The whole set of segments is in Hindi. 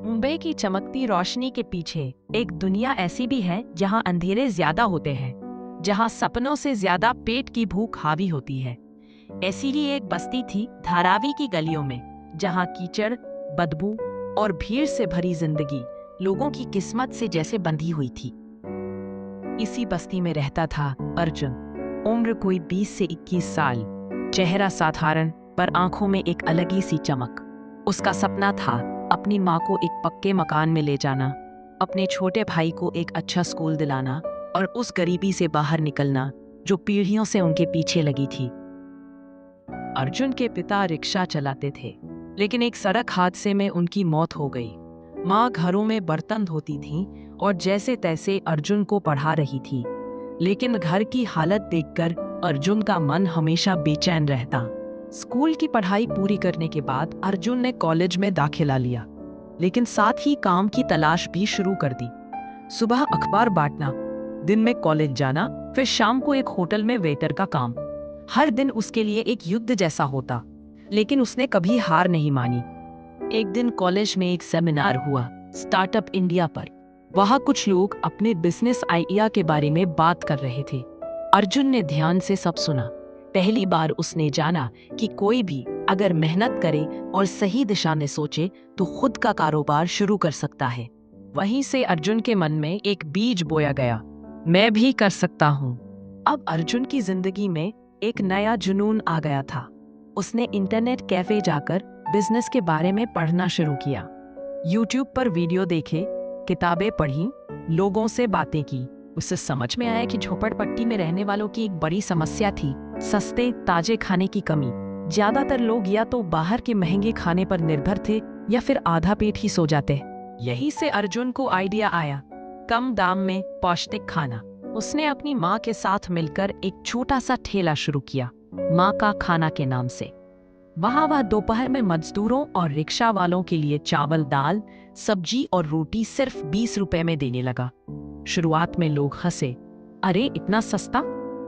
मुंबई की चमकती रोशनी के पीछे एक दुनिया ऐसी भी है जहां अंधेरे ज्यादा होते हैं, जहां सपनों से ज्यादा पेट की भूख हावी होती है। ऐसी ही एक बस्ती थी धारावी की गलियों में, जहां कीचड़, बदबू और भीड़ से भरी जिंदगी लोगों की किस्मत से जैसे बंधी हुई थी। इसी बस्ती में रहता था अर्जुन। उम्र कोई 20 से 21 साल, चेहरा साधारण पर आंखों में एक अलग ही सी चमक। उसका सपना था अपनी माँ को एक पक्के मकान में ले जाना, अपने छोटे भाई को एक अच्छा स्कूल दिलाना और उस गरीबी से बाहर निकलना जो पीढ़ियों से उनके पीछे लगी थी। अर्जुन के पिता रिक्शा चलाते थे, लेकिन एक सड़क हादसे में उनकी मौत हो गई। माँ घरों में बर्तन धोती थी और जैसे तैसे अर्जुन को पढ़ा रही थी, लेकिन घर की हालत देखकर अर्जुन का मन हमेशा बेचैन रहता। स्कूल की पढ़ाई पूरी करने के बाद अर्जुन ने कॉलेज में दाखिला लिया, लेकिन साथ ही काम की तलाश भी शुरू कर दी। सुबह अखबार बांटना, दिन में कॉलेज जाना, फिर शाम को एक होटल में वेटर का काम। हर दिन उसके लिए एक युद्ध जैसा होता, लेकिन उसने कभी हार नहीं मानी। एक दिन कॉलेज में एक सेमिनार हुआ स्टार्टअप इंडिया पर। वहां कुछ लोग अपने बिजनेस आइडिया के बारे में बात कर रहे थे। अर्जुन ने ध्यान से सब सुना। पहली बार उसने जाना कि कोई भी अगर मेहनत करे और सही दिशा में सोचे तो खुद का कारोबार शुरू कर सकता है। वहीं से अर्जुन के मन में एक बीज बोया गया, मैं भी कर सकता हूँ। अब अर्जुन की जिंदगी में एक नया जुनून आ गया था। उसने इंटरनेट कैफे जाकर बिजनेस के बारे में पढ़ना शुरू किया। यूट्यूब पर वीडियो देखे, किताबें पढ़ी, लोगों से बातें की। उसे समझ में आया कि झोपड़पट्टी में रहने वालों की एक बड़ी समस्या थी सस्ते ताजे खाने की कमी। ज्यादातर लोग या तो बाहर के महंगे खाने पर निर्भर थे या फिर आधा पेट ही सो जाते। यही से अर्जुन को आइडिया आया, कम दाम में पौष्टिक खाना। उसने अपनी माँ के साथ मिलकर एक छोटा सा ठेला शुरू किया, माँ का खाना के नाम से। वह दोपहर में मजदूरों और रिक्शा वालों के लिए चावल, दाल, सब्जी और रोटी सिर्फ 20 रुपए में देने लगा। शुरुआत में लोग हंसे, अरे इतना सस्ता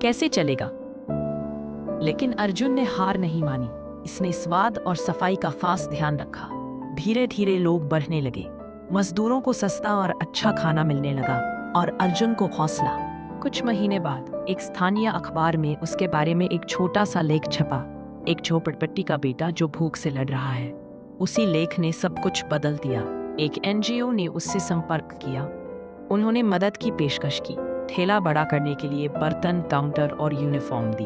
कैसे चलेगा? लेकिन अर्जुन ने हार नहीं मानी। इसने स्वाद और सफाई का खास ध्यान रखा। धीरे धीरे लोग बढ़ने लगे, मजदूरों को सस्ता और अच्छा खाना मिलने लगा और अर्जुन को हौसला। कुछ महीने बाद एक स्थानीय अखबार में उसके बारे में एक छोटा सा लेख छपा, एक झोपड़पट्टी का बेटा जो भूख से लड़ रहा है। उसी लेख ने सब कुछ बदल दिया। एक एनजीओ ने उससे संपर्क किया। उन्होंने मदद की पेशकश की, ठेला बड़ा करने के लिए बर्तन, काउंटर और यूनिफॉर्म दी।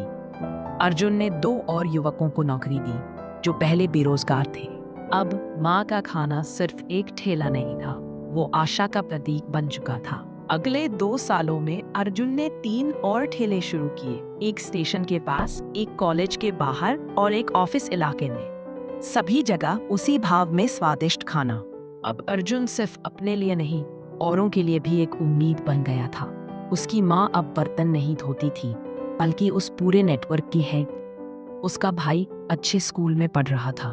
अर्जुन ने 2 और युवकों को नौकरी दी जो पहले बेरोजगार थे। अब माँ का खाना सिर्फ एक ठेला नहीं था, वो आशा का प्रतीक बन चुका था। अगले 2 सालों में अर्जुन ने 3 और ठेले शुरू किए, एक स्टेशन के पास, एक कॉलेज के बाहर और एक ऑफिस इलाके में। सभी जगह उसी भाव में स्वादिष्ट खाना। अब अर्जुन सिर्फ अपने लिए नहीं, औरों के लिए भी एक उम्मीद बन गया था। उसकी माँ अब बर्तन नहीं धोती थी, बल्कि उस पूरे नेटवर्क की हेड। उसका भाई अच्छे स्कूल में पढ़ रहा था।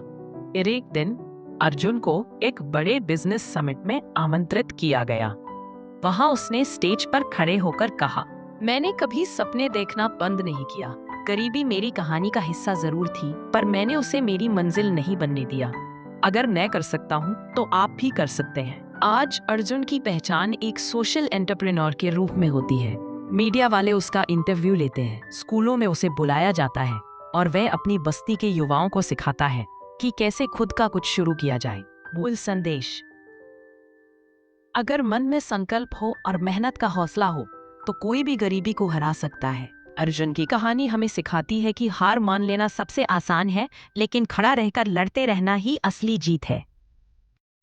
फिर एक दिन अर्जुन को एक बड़े बिजनेस समिट में आमंत्रित किया गया। वहां उसने स्टेज पर खड़े होकर कहा, मैंने कभी सपने देखना बंद नहीं किया। गरीबी मेरी कहानी का हिस्सा जरूर थी, पर मैंने उसे मेरी मंजिल नहीं बनने दिया। अगर मैं कर सकता हूँ तो आप भी कर सकते हैं। आज अर्जुन की पहचान एक सोशल एंटरप्रेन्योर के रूप में होती है। मीडिया वाले उसका इंटरव्यू लेते हैं, स्कूलों में उसे बुलाया जाता है और वह अपनी बस्ती के युवाओं को सिखाता है कि कैसे खुद का कुछ शुरू किया जाए। मूल संदेश, अगर मन में संकल्प हो और मेहनत का हौसला हो तो कोई भी गरीबी को हरा सकता है। अर्जुन की कहानी हमें सिखाती है कि हार मान लेना सबसे आसान है, लेकिन खड़ा रहकर लड़ते रहना ही असली जीत है।